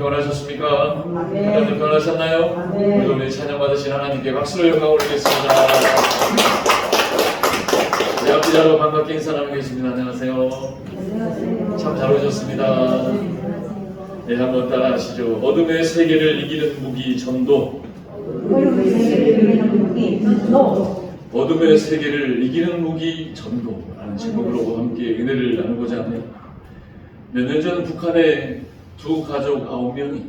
변하셨습니까? 네. 하나님 변하셨나요? 네. 우리 찬양 받으신 하나님께 박수로 영광 올리겠습니다. 우리 앞뒤자로 반갑게 인사하고 계십니다. 안녕하세요. 참 잘 오셨습니다. 네, 한번 따라 하시죠. 어둠의 세계를 이기는 무기 전도. 어둠의 세계를 이기는 무기 전도라는 제목으로 함께 은혜를 나누고자 합니다. 몇 년 전 북한의 두 가족 9명이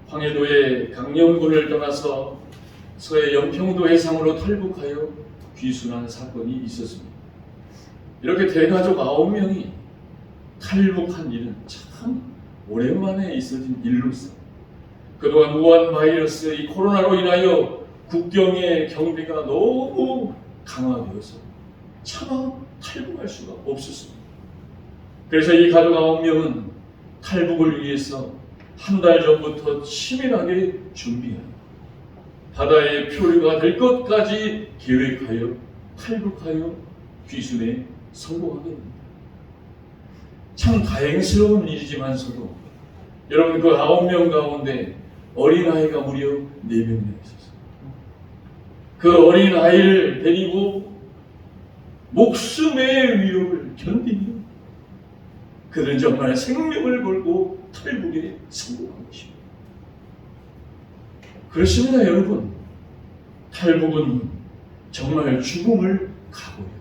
황해도의 강령군을 떠나서 서해 연평도 해상으로 탈북하여 귀순한 사건이 있었습니다. 이렇게 대가족 9명이 탈북한 일은 참 오랜만에 있어진 일로서 그동안 우한 바이러스 이 코로나로 인하여 국경의 경비가 너무 강화되어서 차마 탈북할 수가 없었습니다. 그래서 이 가족 9명은 탈북을 위해서 한 달 전부터 치밀하게 준비하여 바다의 표류가 될 것까지 계획하여 탈북하여 귀순에 성공하게 됩니다. 참 다행스러운 일이지만서도 여러분 그 9명 가운데 어린아이가 무려 4명이나 있었어요. 그 어린아이를 데리고 목숨의 위협을 견디며 그들은 정말 생명을 걸고 탈북에 성공한 것입니다. 그렇습니다, 여러분. 탈북은 정말 죽음을 각오해요.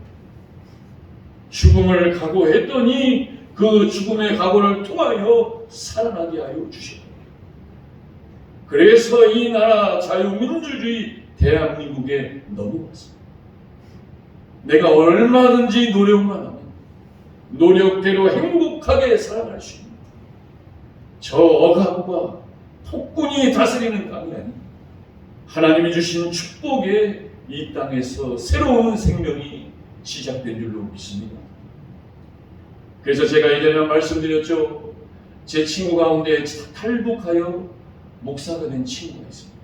죽음을 각오했더니 그 죽음의 각오를 통하여 살아나게 하여 주십니다. 그래서 이 나라 자유민주주의 대한민국에 넘어왔습니다. 내가 얼마든지 노력만 하면 노력대로 행복하게 살아갈 수 있는 저 억압과 폭군이 다스리는 땅이 아닌 하나님이 주신 축복의 이 땅에서 새로운 생명이 시작된 줄로 믿습니다. 그래서 제가 예전에 말씀드렸죠. 제 친구 가운데 탈북하여 목사가 된 친구가 있습니다.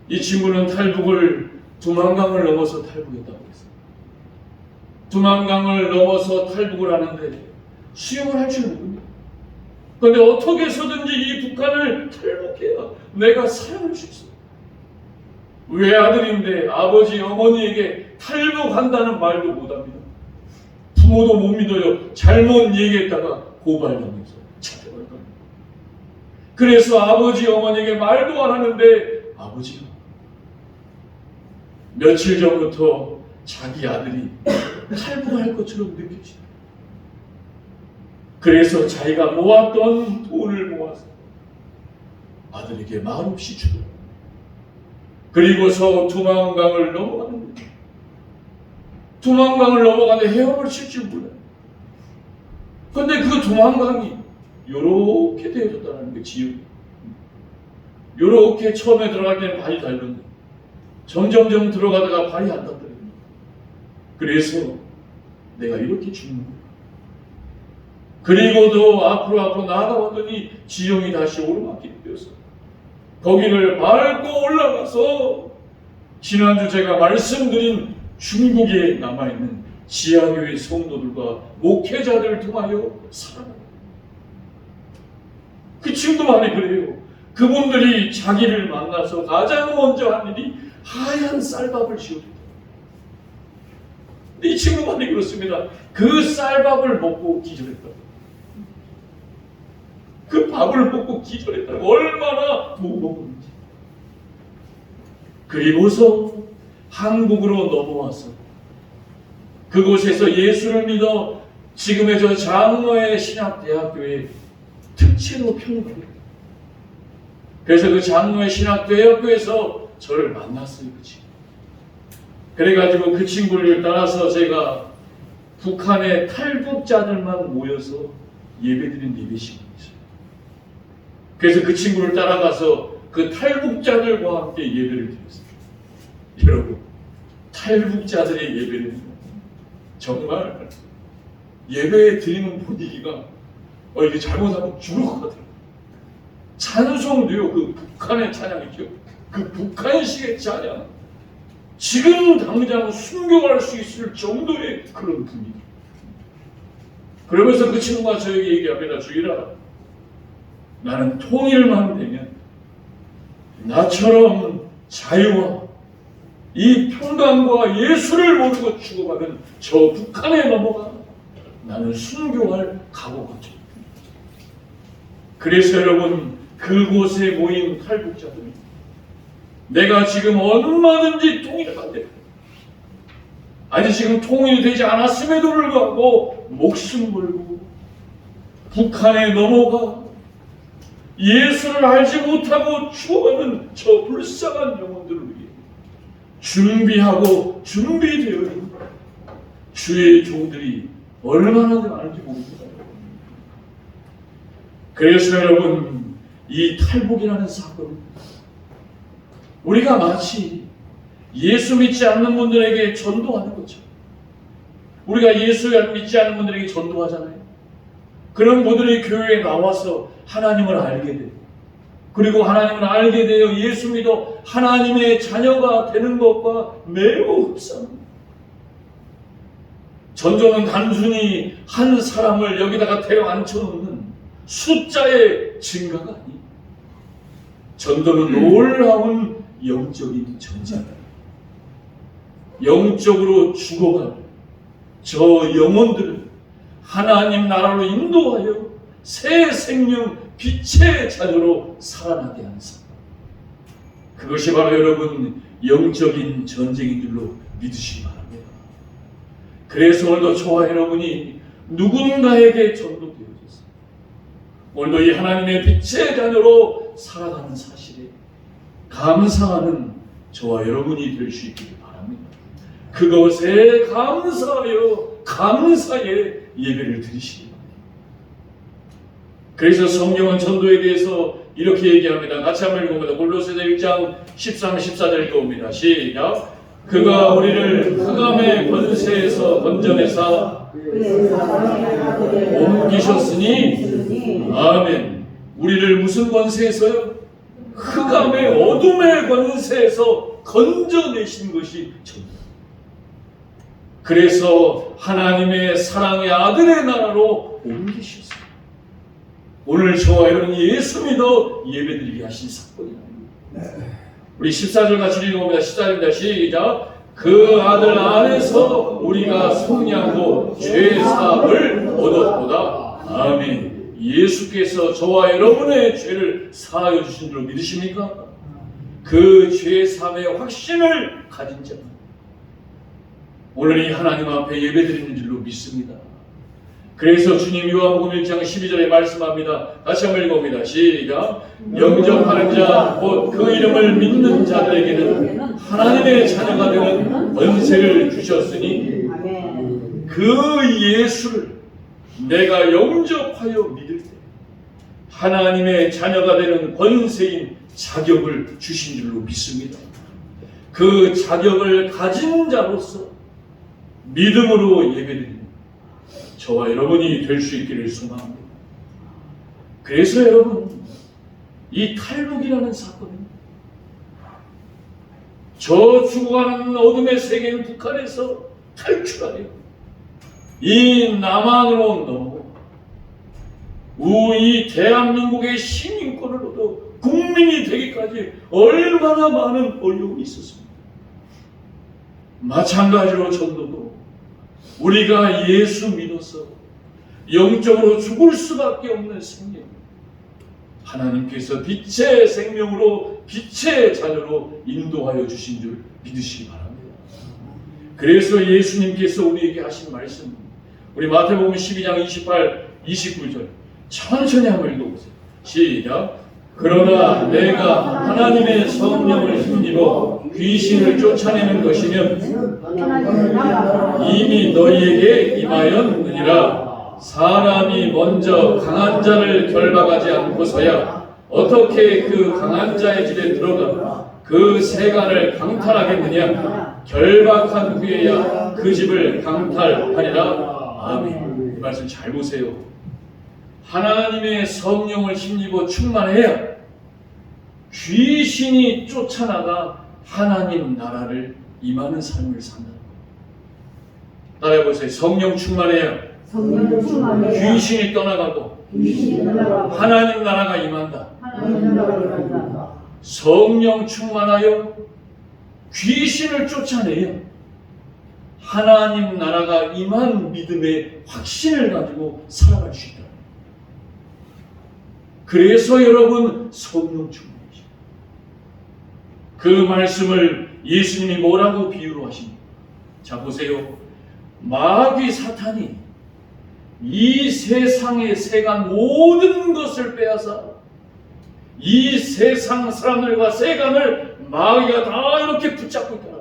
이 친구는 탈북을 두만강을 넘어서 탈북했다고 했어요. 두만강을 넘어서 탈북을 하는데 수영을 할 줄 모릅니다. 그런데 어떻게 해서든지 이 북한을 탈북해야 내가 살아갈 수 있어요. 외아들인데 아버지 어머니에게 탈북한다는 말도 못합니다. 부모도 못 믿어요. 잘못 얘기했다가 고발당해서 잡혀갈 겁니다. 그래서 아버지 어머니에게 말도 안 하는데 아버지가 며칠 전부터 자기 아들이 탈북할 것처럼 느껴지다. 그래서 자기가 모았던 돈을 모아서 아들에게 말없이 주고 그리고서 두만강을 넘어가는데 두만강을 넘어가는데 헤엄을 칠 줄 몰라요. 그런데 그 두만강이 요렇게 되어졌다는 게 지역이 요렇게 처음에 들어갈 때는 발이 닳는데 점점점 들어가다가 발이 안 닿더래요. 그래서 내가 이렇게 죽는 거예요. 그리고도 앞으로 나아가봤더니 지형이 다시 오르막길이 되어서 거기를 밟고 올라가서 지난주 제가 말씀드린 중국에 남아있는 지하교회 성도들과 목회자들을 통하여 살아갑니다. 그 친구만이 그래요. 그분들이 자기를 만나서 가장 먼저 한 일이 하얀 쌀밥을 지어줍니다. 근데 이 친구만이 그렇습니다. 그 쌀밥을 먹고 기절했다. 그 밥을 먹고 기절했다고 얼마나 못 먹었는지. 그리고서 한국으로 넘어와서 그곳에서 예수를 믿어 지금의 저 장로의 신학대학교에 특채로 편입합니다. 그래서 그 장로의 신학대학교에서 저를 만났어요. 그 친구. 그래가지고 그 친구를 따라서 제가 북한의 탈북자들만 모여서 예배드린 예배식이 있어요. 그래서 그 친구를 따라가서 그 탈북자들과 함께 예배를 드렸어요. 여러분, 탈북자들의 예배는 정말 예배 드리는 분위기가 이게 잘못하면 죽을 것 같아요. 찬송도요, 그 북한의 찬양이죠. 그 북한식의 찬양. 지금 당장 순교할 수 있을 정도의 그런 분위기. 그러면서 그 친구가 저에게 얘기합니다. 주일아, 나는 통일만 되면 나처럼 자유와 이 평강과 예수를 모르고 죽어가는 저 북한에 넘어가 나는 순교할 각오가 됩니다. 그래서 여러분, 그곳에 모인 탈북자들이 내가 지금 얼마든지 통일하면 돼. 아직 지금 통일이 되지 않았음에도 불구하고 목숨 걸고 북한에 넘어가 예수를 알지 못하고 죽어가는 저 불쌍한 영혼들을 위해 준비하고 준비되어 있는 주의 종들이 얼마나 많은지 모릅니다. 그래서 여러분, 이 탈북이라는 사건, 우리가 마치 예수 믿지 않는 분들에게 전도하는 거죠. 우리가 예수 믿지 않는 분들에게 전도하잖아요. 그런 분들이 교회에 나와서 하나님을 알게 돼요. 그리고 하나님을 알게 되어 예수 믿어 하나님의 자녀가 되는 것과 매우 흡사합니다. 전도는 단순히 한 사람을 여기다가 데려 앉혀놓는 숫자의 증가가 아니에요. 전도는 놀라운 영적인 전쟁입니다. 영적으로 죽어갈 저 영혼들을 하나님 나라로 인도하여 새 생명, 빛의 자녀로 살아나게 하는 삶. 그것이 바로 여러분 영적인 전쟁인 줄로 믿으시기 바랍니다. 그래서 오늘도 저와 여러분이 누군가에게 전도되어졌습니다. 오늘도 이 하나님의 빛의 자녀로 살아가는 사실에 감사하는 저와 여러분이 될 수 있기를 바랍니다. 그것에 감사하여 감사의 예배를 드리시기 바랍니다. 그래서 성경은 전도에 대해서 이렇게 얘기합니다. 같이 한번 읽어봅니다. 골로새서 1장 13, 14절 읽어봅니다. 시작. 그가 우리를 흑암의 권세에서 건져내사 옮기셨으니 아멘. 우리를 무슨 권세에서요? 흑암의 어둠의 권세에서 건져내신 것이 전도. 그래서 하나님의 사랑의 아들의 나라로 옮기셨어요. 오늘 저와 여러분 예수 믿어 예배드리게 하신 사건이다. 우리 14절 같이 읽어봅니다. 14절입니다. 시작. 그 아들 안에서 우리가 속량도 죄사함을 얻었도다. 아멘. 예수께서 저와 여러분의 죄를 사하여 주신 줄 믿으십니까? 그 죄사함의 확신을 가진 자는 오늘 이 하나님 앞에 예배드리는 줄로 믿습니다. 그래서 주님 요한복음 1장 12절에 말씀합니다. 다시 한번 읽어봅니다. 시작. 영접하는 자 곧 그 이름을 믿는 자들에게는 하나님의 자녀가 되는 권세를 주셨으니 그 예수를 내가 영접하여 믿을 때 하나님의 자녀가 되는 권세인 자격을 주신 줄로 믿습니다. 그 자격을 가진 자로서 믿음으로 예배드립니다. 저와 여러분이 될 수 있기를 소망합니다. 그래서 여러분, 이 탈북이라는 사건은 저 죽어가는 어둠의 세계인 북한에서 탈출하여 이 남한으로 넘어가 이 대한민국의 시민권을 얻어 국민이 되기까지 얼마나 많은 어려움이 있었습니다. 마찬가지로 전도도 우리가 예수 믿어서 영적으로 죽을 수밖에 없는 생명, 하나님께서 빛의 생명으로 빛의 자녀로 인도하여 주신 줄 믿으시기 바랍니다. 그래서 예수님께서 우리에게 하신 말씀, 우리 마태복음 12장 28, 29절 천천히 한번 읽어보세요. 시작. 그러나 내가 하나님의 성령을 힘입어 귀신을 쫓아내는 것이면 이미 너희에게 임하였느니라. 사람이 먼저 강한 자를 결박하지 않고서야 어떻게 그 강한 자의 집에 들어가 그 세간을 강탈하겠느냐. 결박한 후에야 그 집을 강탈하리라. 아멘. 이 말씀 잘 보세요. 하나님의 성령을 힘입어 충만해야 귀신이 쫓아나가 하나님 나라를 임하는 삶을 산다. 따라해보세요. 성령 충만해야 귀신이 떠나가고 하나님 나라가 임한다. 하나님 나라가 임한다. 성령 충만하여 귀신을 쫓아내야 하나님 나라가 임한 믿음의 확신을 가지고 살아갈 수 있다. 그래서 여러분 성령 충만이죠. 그 말씀을 예수님이 뭐라고 비유로 하십니까? 자 보세요. 마귀 사탄이 이 세상에 세간 모든 것을 빼앗아 이 세상 사람들과 세간을 마귀가 다 이렇게 붙잡고 있다.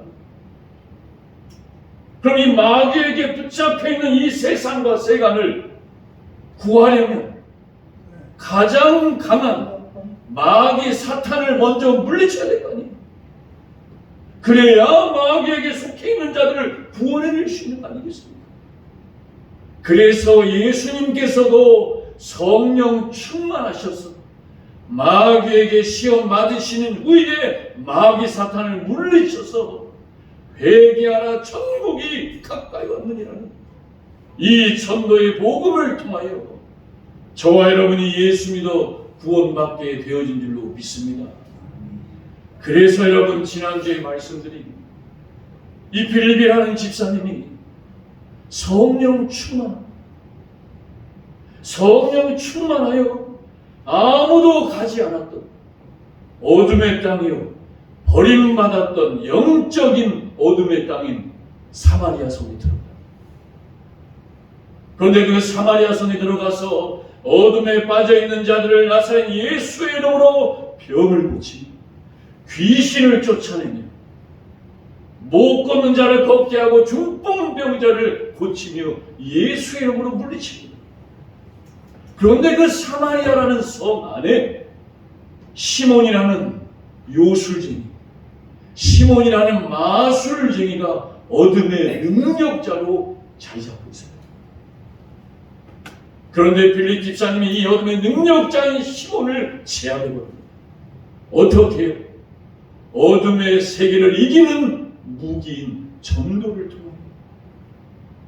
그럼 이 마귀에게 붙잡혀 있는 이 세상과 세간을 구하려면 가장 강한 마귀 사탄을 먼저 물리쳐야 될 거 아니에요. 그래야 마귀에게 속해 있는 자들을 구원해낼 수 있는 거 아니겠습니까? 그래서 예수님께서도 성령 충만하셔서 마귀에게 시험 맞으시는 후에 마귀 사탄을 물리쳐서 회개하라 천국이 가까이 왔느니라는 이 전도의 복음을 통하여 저와 여러분이 예수 믿어 구원받게 되어진 줄로 믿습니다. 그래서 여러분 지난주에 말씀드린 이 빌립이라는 집사님이 성령 충만하여 아무도 가지 않았던 어둠의 땅이요 버림받았던 영적인 어둠의 땅인 사마리아 성에 들어가. 그런데 그 사마리아 성에 들어가서 어둠에 빠져있는 자들을 나사렛 예수의 이름으로 병을 고치며 귀신을 쫓아내며 못 걷는 자를 걷게 하고 중풍병자를 고치며 예수의 이름으로 물리칩니다. 그런데 그 사마리아라는 성 안에 시몬이라는 요술쟁이, 시몬이라는 마술쟁이가 어둠의 능력자로 자리 잡고 있어요. 그런데 빌립 집사님이 이 어둠의 능력자인 시몬을 제압해버립니다. 어떻게 해요? 어둠의 세계를 이기는 무기인 전도를 통해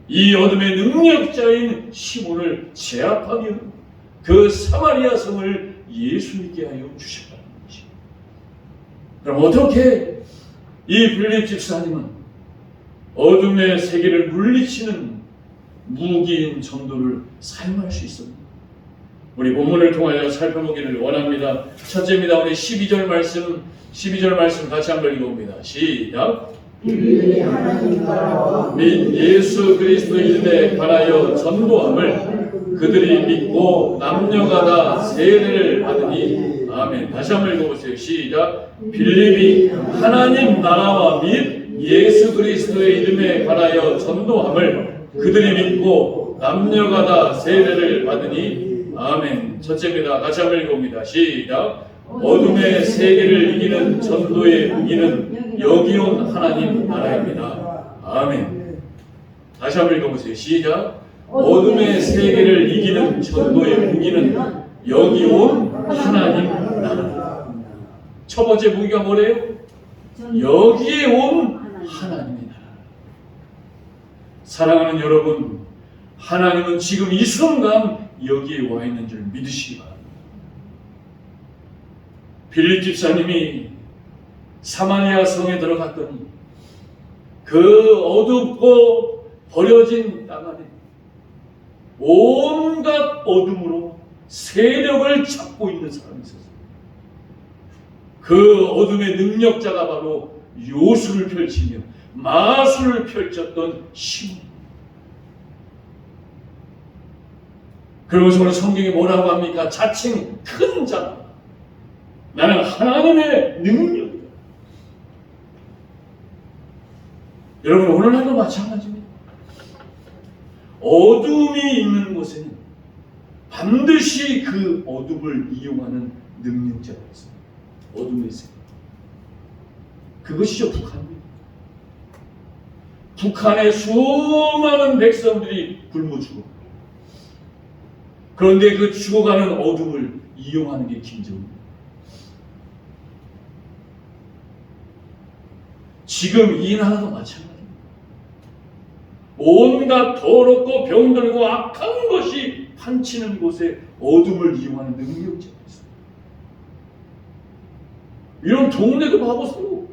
이 어둠의 능력자인 시몬을 제압하며 그 사마리아 성을 예수 믿게 하여 주셨다는 것이. 그럼 어떻게 이 빌립 집사님은 어둠의 세계를 물리치는 무기인 전도를 사용할 수 있습니다? 우리 본문을 통하여 살펴보기를 원합니다. 첫째입니다. 우리 12절 말씀 같이 한번 읽어봅니다. 시작. 빌립이 하나님 나라와 및 예수 그리스도 이름에 관하여 전도함을 그들이 믿고 남녀가 다 세례를 받으니 아멘. 다시 한번 읽어보세요. 시작. 빌립이 하나님 나라와 및 예수 그리스도의 이름에 관하여 전도함을 그들이 믿고 남녀가 다 세례를 받으니 아멘. 첫째입니다. 같이 한번 읽어봅니다. 시작. 어둠의 세계를 이기는 전도의 무기는 여기 온 하나님 나라입니다. 아멘. 다시 한번 읽어보세요. 시작. 어둠의 세계를 이기는 전도의 무기는 여기 온 하나님 나라입니다. 첫 번째 무기가 뭐래요? 여기에 온 하나님의 나라. 사랑하는 여러분, 하나님은 지금 이 순간 여기에 와 있는 줄 믿으시기 바랍니다. 빌립 집사님이 사마리아 성에 들어갔더니 그 어둡고 버려진 땅 안에 온갖 어둠으로 세력을 잡고 있는 사람이 있었어요. 그 어둠의 능력자가 바로 요술을 펼치며 마술을 펼쳤던 시몬. 그러면서 오늘 성경이 뭐라고 합니까? 자칭 큰 자. 나는 하나님의 능력이다. 여러분 오늘날도 마찬가지입니다. 어둠이 있는 곳에는 반드시 그 어둠을 이용하는 능력자가 있습니다. 어둠의 세계. 그것이죠 북한입니다. 북한의 수많은 백성들이 굶어 죽어. 그런데 그 죽어가는 어둠을 이용하는 게 김정은입니다. 지금 이 나라도 마찬가지입니다. 온갖 더럽고 병들고 악한 것이 판치는 곳에 어둠을 이용하는 능력자가 있어요. 이런 동네도 봐보세요.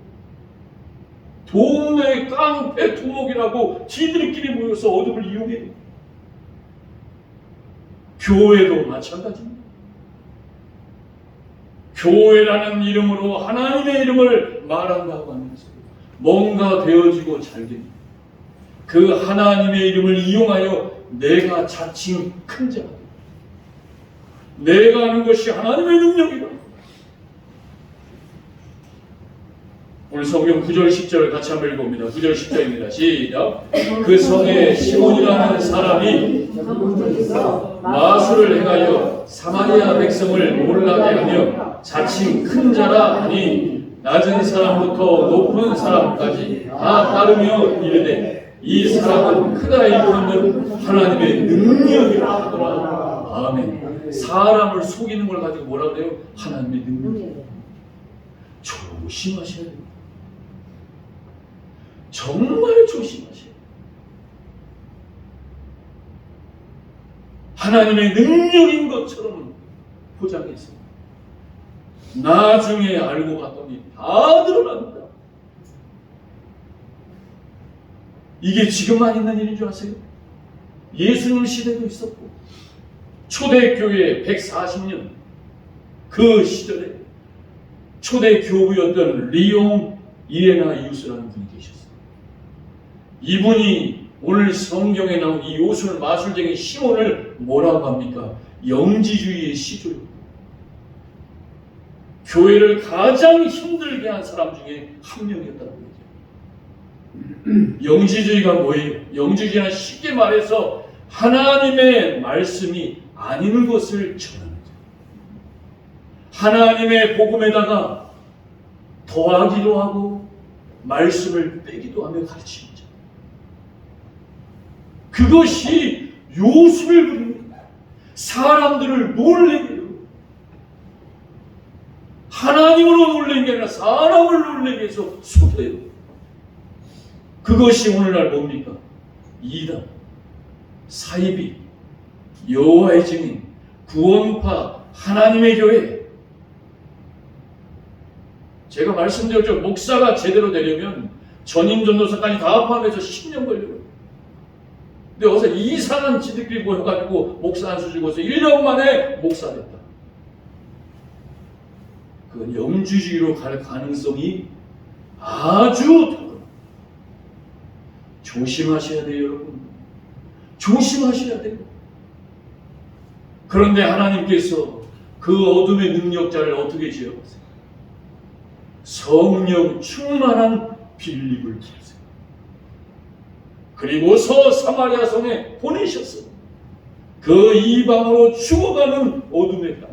동네 깡패 두목이라고 지들끼리 모여서 어둠을 이용해요. 교회도 마찬가지입니다. 교회라는 이름으로 하나님의 이름을 말한다고 하면서 뭔가 되어지고 잘 됩니다. 그 하나님의 이름을 이용하여 내가 자칭 큰 자가 됩니다. 내가 하는 것이 하나님의 능력이다. 오늘 성경 9절 10절 같이 한번 읽어봅니다. 9절 10절입니다. 시작. 그 성에 시몬이라는 사람이 마술을 행하여 사마리아 백성을 놀라게 하며 자칭 큰 자라 하니 낮은 사람부터 높은 사람까지 다 따르며 이르되 이 사람은 크다 일컫는 하나님의 능력이라 하더라. 아멘. 사람을 속이는 걸 가지고 뭐라 그래요? 하나님의 능력. 조심하셔야 됩니다. 정말 조심하셔야 돼요. 하나님의 능력인 것처럼 포장해서 나중에 알고 봤더니 다 드러납니다. 이게 지금만 있는 일인 줄 아세요? 예수님 시대도 있었고 초대교회 140년 그 시절에 초대 교부였던 리옹 이레나 이웃이라는 분이 계셨어요. 이분이 오늘 성경에 나온 이 요술 마술쟁이 시몬을 뭐라고 합니까? 영지주의의 시조입니다. 교회를 가장 힘들게 한 사람 중에 한 명이었다고 얘기해요. 영지주의가 뭐예요? 영지주의는 쉽게 말해서 하나님의 말씀이 아닌 것을 전하는 거예요. 하나님의 복음에다가 더하기도 하고 말씀을 빼기도 하며 가르치는 거죠. 그것이 요술을 부립니다. 사람들을 놀래게 해요. 하나님으로 놀래는 게 아니라 사람을 놀래게 해서 속여요. 그것이 오늘날 뭡니까? 이단, 사이비, 여호와의 증인, 구원파, 하나님의 교회. 제가 말씀드렸죠. 목사가 제대로 되려면 전임 전도사까지 다 포함해서 10년 걸려요. 근데 어서 이상한 지들끼리 모여가지고 목사 한 수 주고서 1년 만에 목사 됐다. 그건 영주주의로 갈 가능성이 아주 높아요. 조심하셔야 돼요, 여러분. 조심하셔야 돼요. 그런데 하나님께서 그 어둠의 능력자를 어떻게 지어봤어요? 성령 충만한 빌립을 기르세요. 그리고서 사마리아 성에 보내셨어요. 그 이방으로 죽어가는 어둠의 땅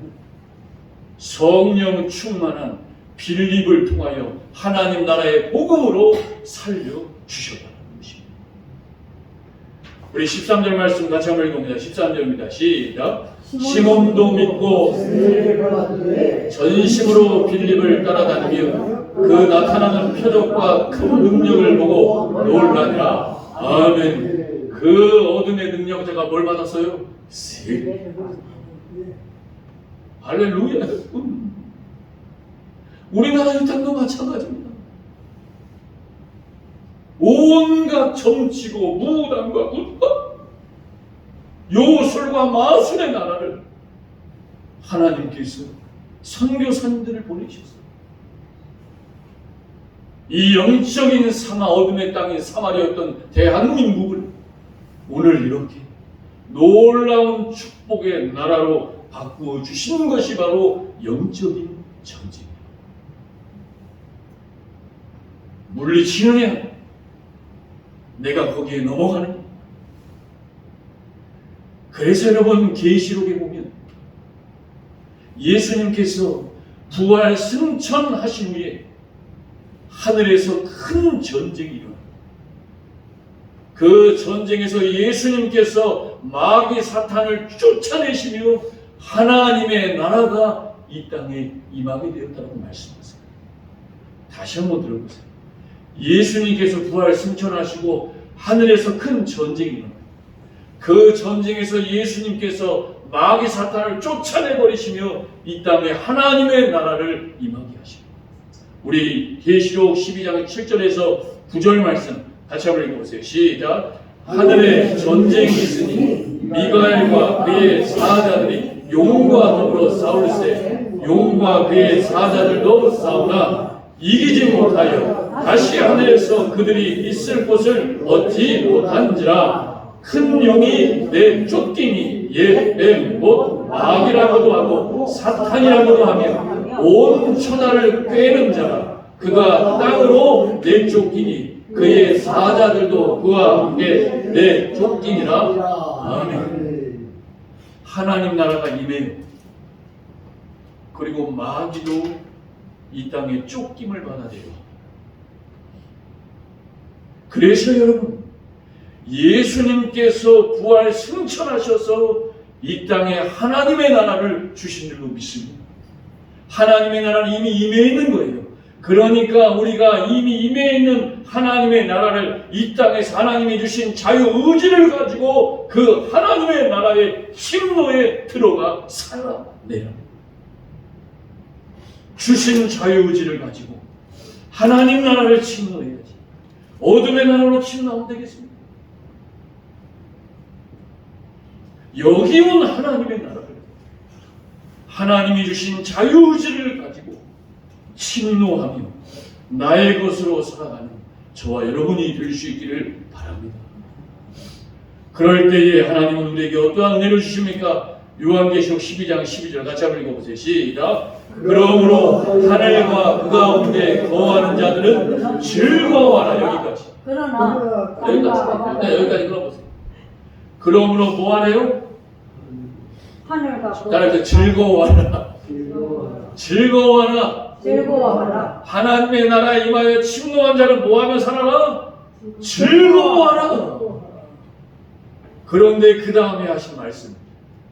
성령 충만한 빌립을 통하여 하나님 나라의 복음으로 살려주셨다는 것입니다. 우리 13절 말씀 같이 한번 읽어봅니다. 13절입니다. 시작. 시몬도 믿고 전심으로 빌립을 따라다니며 그 나타나는 표적과 큰 능력을 보고 놀라니라. 아멘. 그 어둠의 능력자가 뭘 받았어요? 세례. 할렐루야. 우리나라 이 땅도 마찬가지입니다. 온갖 정치고 무당과 문과 요술과 마술의 나라를 하나님께서 선교사님들을 보내셨어요. 이 영적인 사마 어둠의 땅인 사마리아였던 대한민국을 오늘 이렇게 놀라운 축복의 나라로 바꾸어 주시는 것이 바로 영적인 전쟁입니다. 물리치느냐? 내가 거기에 넘어가느냐? 그래서 여러분 계시록에 보면 예수님께서 부활 승천하신 후에 하늘에서 큰 전쟁이 일어납니다. 그 전쟁에서 예수님께서 마귀 사탄을 쫓아내시며 하나님의 나라가 이 땅에 임하게 되었다고 말씀하세요. 다시 한번 들어보세요. 예수님께서 부활 승천하시고 하늘에서 큰 전쟁이 일어납니다. 그 전쟁에서 예수님께서 마귀 사탄을 쫓아내버리시며 이 땅에 하나님의 나라를 임하게 하십니다. 우리 계시록 12장 7절에서 9절 말씀 같이 한번 읽어보세요. 시작. 하늘에 전쟁이 있으니 미가엘과 그의 사자들이 용과 더불어 싸울세 용과 그의 사자들도 싸우나 이기지 못하여 다시 하늘에서 그들이 있을 곳을 얻지 못한지라 큰 용이 내쫓기니 옛뱀 곧 마귀라고도 하고 사탄이라고도 하며 온 천하를 꿰는 자라 그가 땅으로 내쫓기니 그의 사자들도 그와 함께 내쫓기니라. 아멘. 하나님 나라가 임해요. 그리고 마귀도 이 땅에 쫓김을 받아들여. 그래서 여러분 예수님께서 부활 승천하셔서 이 땅에 하나님의 나라를 주신 줄로 믿습니다. 하나님의 나라는 이미 임해 있는 거예요. 그러니까 우리가 이미 임해 있는 하나님의 나라를 이 땅에서 하나님이 주신 자유의지를 가지고 그 하나님의 나라의 힘노에 들어가 살아내라. 주신 자유의지를 가지고 하나님 나라를 침노해야지. 어둠의 나라로 침노하면 되겠습니까? 여기 온 하나님의 나라를 하나님이 주신 자유의지를 가지고 침노하며 나의 것으로 살아가는 저와 여러분이 될 수 있기를 바랍니다. 그럴 때에 하나님은 우리에게 어떠한 은혜를 주십니까? 요한계시록 12장 12절 같이 한번 읽어보세요. 시작. 그러므로 하늘과 그 가운데 거하는 자들은 즐거워하라. 여기까지. 여기까지 읽어보세요. 그러므로 뭐 하래요? 하늘과 즐거워하라. 즐거워하라. 즐거워하라. 하나님의 나라에 임하여 침노한 자는 뭐하며 살아라? 즐거워하라. 그런데 그 다음에 하신 말씀.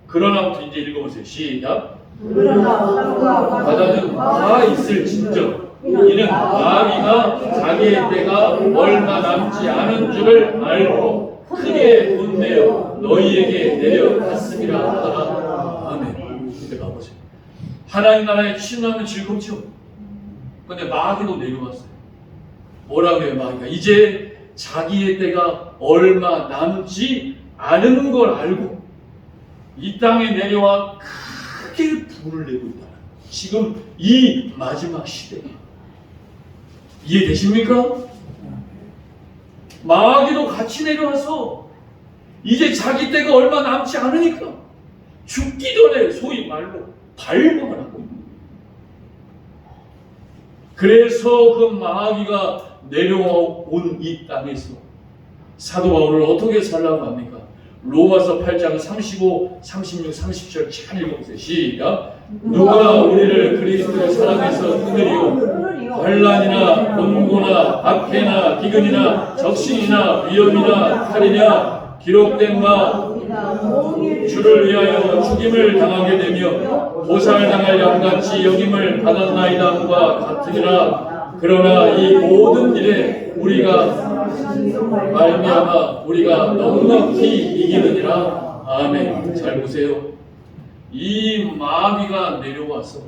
그러나부터 이제 읽어보세요. 시작. 그러나 바다는 다 있을진저 이는 마귀가 자기의 때가 얼마 남지 않은 줄을 알고 크게 분내어 너희에게 내려갔음이라 하더라. 아멘. 이제 가보세요. 하나님 나라에 침노하면 즐겁죠. 그런데 마귀도 내려왔어요. 뭐라고 해요? 마귀가 이제 자기의 때가 얼마 남지 않은 걸 알고 이 땅에 내려와 크게 분을 내고 있다. 지금 이 마지막 시대에 이해되십니까? 마귀도 같이 내려와서 이제 자기 때가 얼마 남지 않으니까 죽기 전에 소위 말로 발광을 하고 있는 거예요. 그래서 그 마귀가 내려온 이 땅에서 사도 바울을 어떻게 살라고 합니까? 로마서 8장 35, 36, 30절 잘 읽어보세요. 시작. 누가 우리를 그리스도의 사랑에서 끊으리요? 환난이나 곤고나 박해나 기근이나 적신이나 위험이나 칼이냐 기록된 바 주를 위하여 죽임을 당하게 되며 보살당할 양같이 여김을 받았나이다과 같으니라. 그러나 이 모든 일에 우리가 말미암아 우리가 넉넉히 이기느니라. 아멘. 잘 보세요. 이 마귀가 내려와서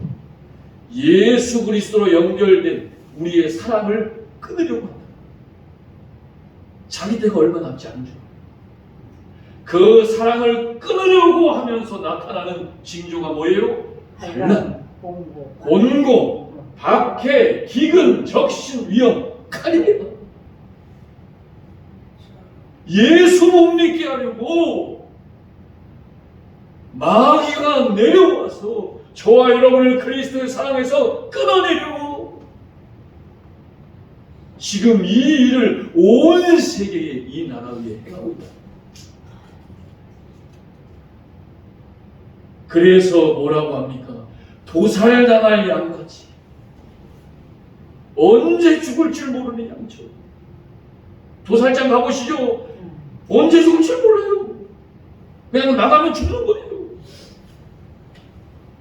예수 그리스도로 연결된 우리의 사랑을 끊으려고 한다. 자기 때가 얼마 남지 않은 줄. 그 사랑을 끊으려고 하면서 나타나는 징조가 뭐예요? 환난, 곤고, 박해, 기근, 적신, 위험, 칼입니다. 예수 못 믿게 하려고 마귀가 내려와서 저와 여러분을 그리스도의 사랑에서 끊어내려고 지금 이 일을 온 세계에 이 나라 위에 행하고 있다. 그래서 뭐라고 합니까? 도살당할 양같이 언제 죽을 줄 모르는 양처럼. 도살장 가보시죠. 언제 죽을 줄 몰라요. 그냥 나가면 죽는 거예요.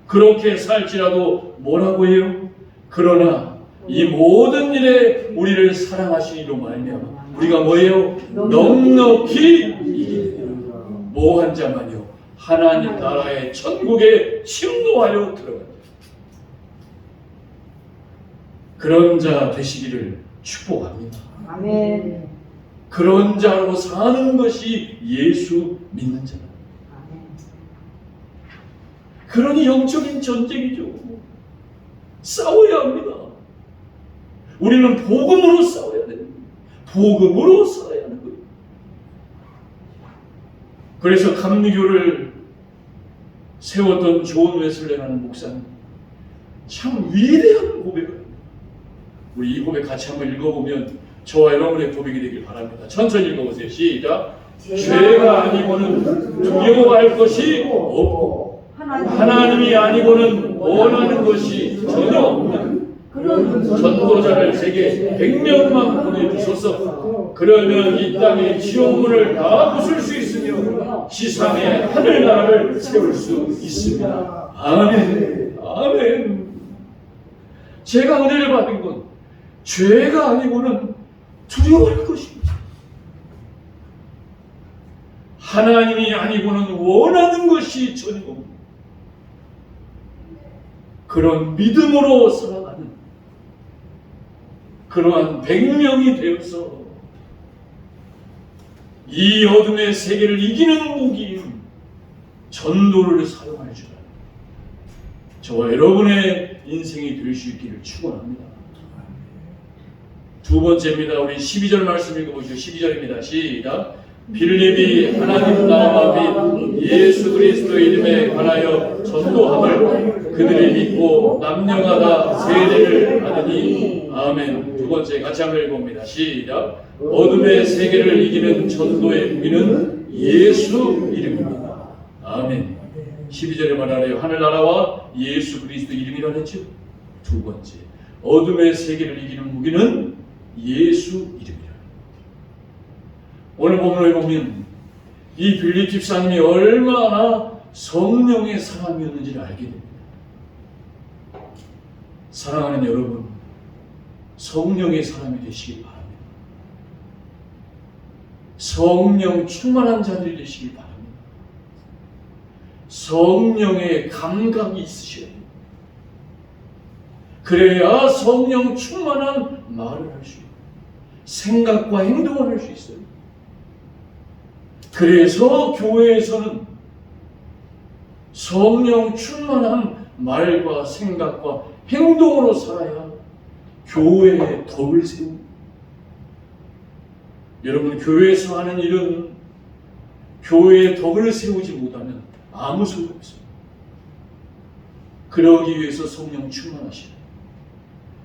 그렇게 살지라도 뭐라고 해요? 그러나 이 모든 일에 우리를 사랑하시니로 말미암아 우리가 뭐예요? 넉넉히 이기느니라. 뭐한 자만요 하나님 나라의 천국에 침노하여 들어간다. 그런 자 되시기를 축복합니다. 아멘. 그런 자로 사는 것이 예수 믿는 자다. 그러니 영적인 전쟁이죠. 싸워야 합니다. 우리는 복음으로 싸워야 됩니다. 복음으로 살아야 하는 거예요. 그래서 감리교를 세웠던 존 웨슬레라는 목사는 참 위대한 고백을 합니다. 우리 이 고백 같이 한번 읽어보면 저와 여러분의 고백이 되길 바랍니다. 천천히 읽어보세요. 시작. 죄가 아니고는 두려워할 것이 없고 하나님이 아니고는 원하는 것이 전혀 없는 전도자를 세계 100명만 보내주소서. 그러면 이 땅의 지옥문을 다 부술 수 있으며 지상에 하늘나라를 세울 수 있습니다. 아멘. 아멘. 제가 은혜를 받은 건 죄가 아니고는 두려워할 것입니다. 하나님이 아니고는 원하는 것이 전혀 없는 그런 믿음으로 살아가는 그러한 100명이 되어서 이 어둠의 세계를 이기는 무기인 전도를 사용할 줄 아는 저와 여러분의 인생이 될 수 있기를 축원합니다. 두 번째입니다. 우리 12절 말씀 읽어보시죠. 12절입니다. 시작. 빌립이 하나님 나라와 및 예수 그리스도의 이름에 관하여 전도함을 그들이 믿고 남녀마다 세례를 받으니 아멘. 두 번째 같이 한번 읽어봅니다. 시작. 어둠의 세계를 이기는 전도의 무기는 예수 이름입니다. 아멘. 12절에 말하래요. 하늘나라와 예수 그리스도 이름이라 했죠. 두 번째, 어둠의 세계를 이기는 무기는 예수 이름이라. 오늘 본문을 보면 이 빌립 집사님이 얼마나 성령의 사람이었는지를 알게 됩니다. 사랑하는 여러분, 성령의 사람이 되시길 바랍니다. 성령 충만한 자들이 되시길 바랍니다. 성령의 감각이 있으셔야 됩니다. 그래야 성령 충만한 말을 할 수 있어요. 생각과 행동을 할 수 있어요. 그래서 교회에서는 성령 충만한 말과 생각과 행동으로 살아야 교회의 덕을 세웁니다. 여러분, 교회에서 하는 일은 교회의 덕을 세우지 못하면 아무 소용 없습니다. 그러기 위해서 성령 충만하시라.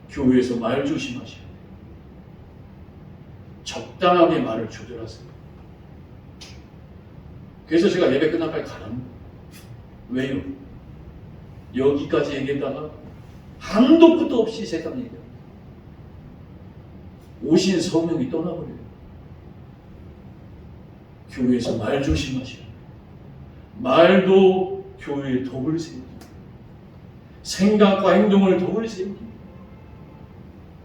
교회에서 말 조심하시라. 적당하게 말을 조절하세요. 그래서 제가 예배 끝나면 빨리 가랍니다. 왜요? 여기까지 얘기했다가 한도 끝도 없이 세상 얘기합니다. 오신 성령이 떠나버려요. 교회에서 말 조심하시라. 말도 교회의 덕을 세웁니다. 생각과 행동을 덕을 세웁니다.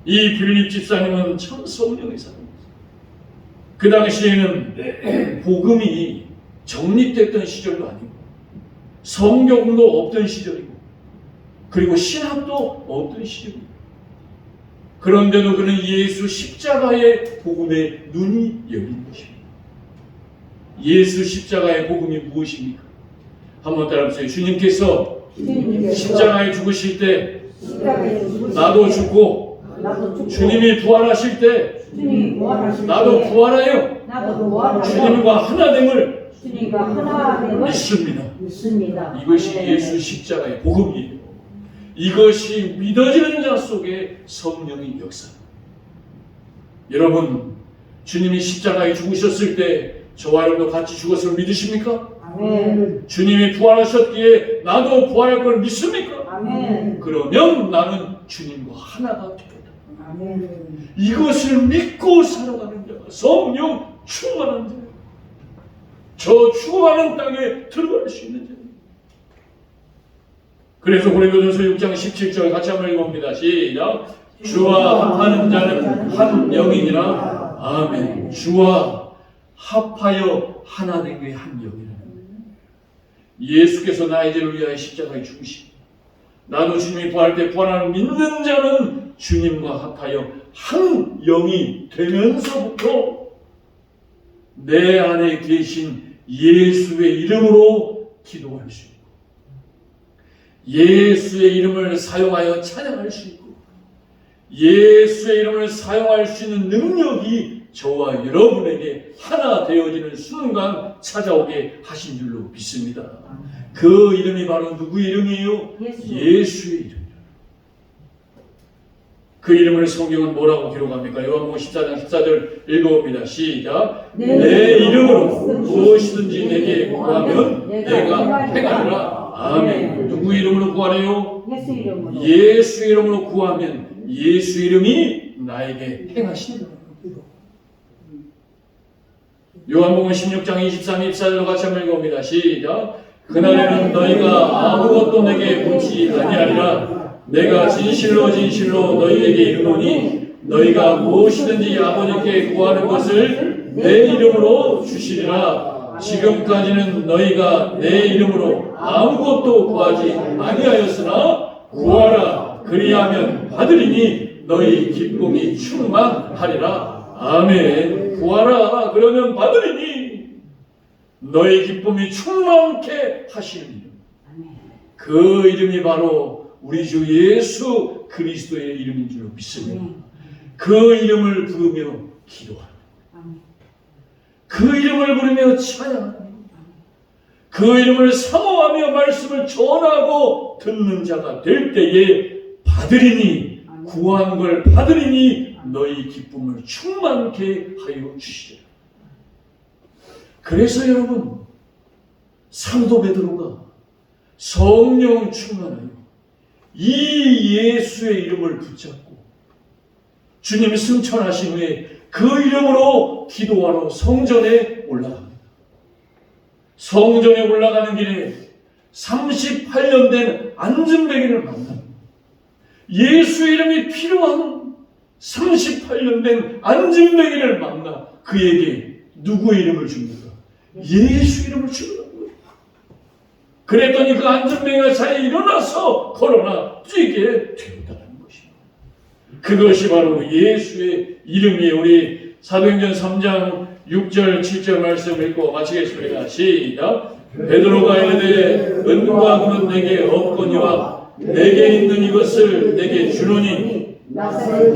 이 빌립 집사님은 참 성령의 사람이었어요. 그 당시에는 복음이 정립됐던 시절도 아니고 성경도 없던 시절이고 그리고 신학도 없던 시절이고 그런데도 그는 예수 십자가의 복음에 눈이 열린 것입니다. 예수 십자가의 복음이 무엇입니까? 한번 따라해보세요. 주님께서 십자가에 죽으실 때 나도 죽고 주님이 부활하실 때 나도 부활하여 주님과 하나됨을 믿습니다. 이것이 예수 십자가의 복음이에요. 이것이 믿어지는 자 속에 성령의 역사입니다. 여러분, 주님이 십자가에 죽으셨을 때 저와 여러분도 같이 죽었음을 믿으십니까? 아멘. 주님이 부활하셨기에 나도 부활할 걸 믿습니까? 아멘. 그러면 나는 주님과 하나가 되겠다. 아멘. 이것을 믿고 살아가는 자가 성령 충만한 자예요. 저 죽어가는 땅에 들어갈 수 있는 자예요. 그래서 고린도전서 6장 17절 같이 한번 읽어봅니다. 시작. 주와 합하는 자는 한 영이니라. 아멘. 주와 합하여 하나 된 게 한 영이라. 예수께서 나의 죄를 위하여 십자가에 죽으시고 나도 주님이 부활할 때 부활하는 믿는 자는 주님과 합하여 한 영이 되면서부터 내 안에 계신 예수의 이름으로 기도할 수 있고 예수의 이름을 사용하여 찬양할 수 있고 예수의 이름을 사용할 수 있는 능력이 저와 여러분에게 하나 되어지는 순간 찾아오게 하신 줄로 믿습니다. 그 이름이 바로 누구의 이름이에요? 예수의 이름이에요. 그 이름을 성경은 뭐라고 기록합니까? 요한복음 14장 14절 읽어봅니다. 시작. 내 이름으로 무엇이든지 내게 구하면 내가 행하리라. 아멘. 누구 이름으로 구하래요? 예수 이름으로. 예수 이름으로 구하면 예수 이름이 나에게 행하신다. 요한복음 16장 23, 24절로 같이 한번 읽어봅니다. 시작. 그날에는 너희가 아무것도 내게 묻지 아니하리라. 내가 진실로 진실로 너희에게 이르노니 너희가 무엇이든지 아버지께 구하는 것을 내 이름으로 주시리라. 지금까지는 너희가 내 이름으로 아무것도 구하지 아니하였으나 구하라. 그리하면 받으리니 너희 기쁨이 충만하리라. 아멘. 구하라. 그러면 받으리니 너희 기쁨이 충만케 하시는 이름. 그 이름이 바로 우리 주 예수 그리스도의 이름인 줄 믿습니다. 그 이름을 부르며 기도합니다. 그 이름을 부르며 찬양합니다. 그 이름을 사모하며 말씀을 전하고 듣는 자가 될 때에 받으리니 구한 걸 받으리니 너희 기쁨을 충만케 하여 주시리라. 그래서 여러분 사도 베드로가 성령 충만하여 이 예수의 이름을 붙잡고 주님이 승천하신 후에 그 이름으로 기도하러 성전에 올라갑니다. 성전에 올라가는 길에 38년 된 안진뱅이를 만납니다. 예수 이름이 필요한 38년 된 안진뱅이를 만나 그에게 누구의 이름을 줍니까? 예수 이름을 주더라고요. 그랬더니 그 안진뱅이가 자리에 일어나서 걸어나 뛰게 되었다는 것입니다. 그것이 바로 예수의 이름이에요. 우리 사도행전 3장 6절 7절 말씀 읽고 마치겠습니다. 시작. 베드로가 이르되 은과 금은 내게 없거니와 내게 있는 이것을 내게 주노니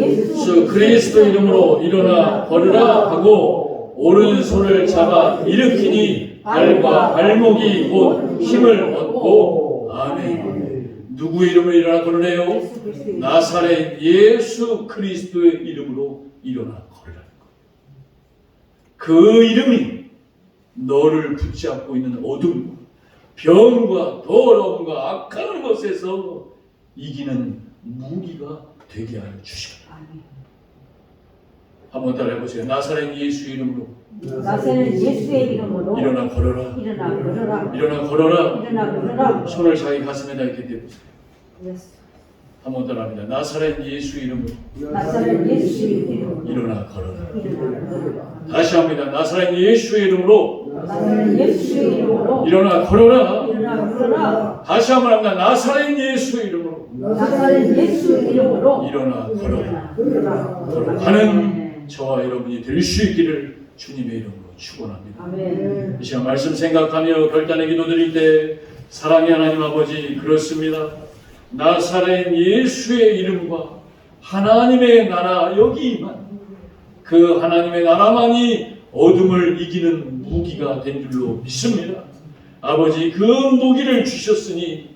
예수 그리스도 이름으로 일어나 걸으라 하고 오른손을 잡아 일으키니 발과 발목이 곧 힘을 얻고 아멘. 누구 이름으로 일어나 걸으래요? 나사렛 예수 그리스도의 이름으로 일어나 걸으라는 것. 그 이름이 너를 붙잡고 있는 어둠과 병과 더러움과 악한 것에서 이기는 무기가 되게 하여 주시옵소서. 한번 따라해보세요. 나사렛 예수 이름으로 나사렛 예수의 이름으로 일어나 걸어라. 일어나 걸어라. 일어나 걸어라. 일어나 걸어라. 손을 자기 가슴에다 이렇게 대보세요. 예수. 한번 따라합니다. 나사렛 예수 이름으로 나사렛 예수의 이름으로 일어나 걸어라. 일어나 걸어라. 다시 합니다. 나사렛 예수의 이름으로 나사렛 예수의 이름으로 일어나 걸어라. 일어나 걸어라. 다시 한번 합니다. 나사렛 예수 이름으로 나사렛 예수의 이름으로 일어나 걸어라. 일어나 걸어라. 걸어가는 저와 여러분이 될 수 있기를 주님의 이름으로 축원합니다. 아멘. 이 시간 말씀 생각하며 결단의 기도 드릴 때 사랑의 하나님 아버지 그렇습니다. 나사렛 예수의 이름과 하나님의 나라 여기만 그 하나님의 나라만이 어둠을 이기는 무기가 된 줄로 믿습니다. 아버지 그 무기를 주셨으니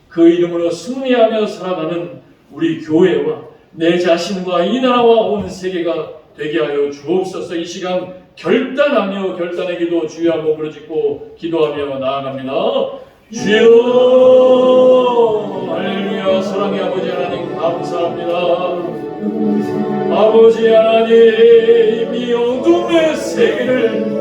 그 이름으로 승리하며 살아가는 우리 교회와 내 자신과 이 나라와 온 세계가 되게 하여 주옵소서. 이 시간 결단하며 결단의 기도 주여 한번 부르짖고 기도하며 나아갑니다. 주여 할렐루야. 사랑의 아버지 하나님 감사합니다. 아버지 하나님 이 어둠의 세계를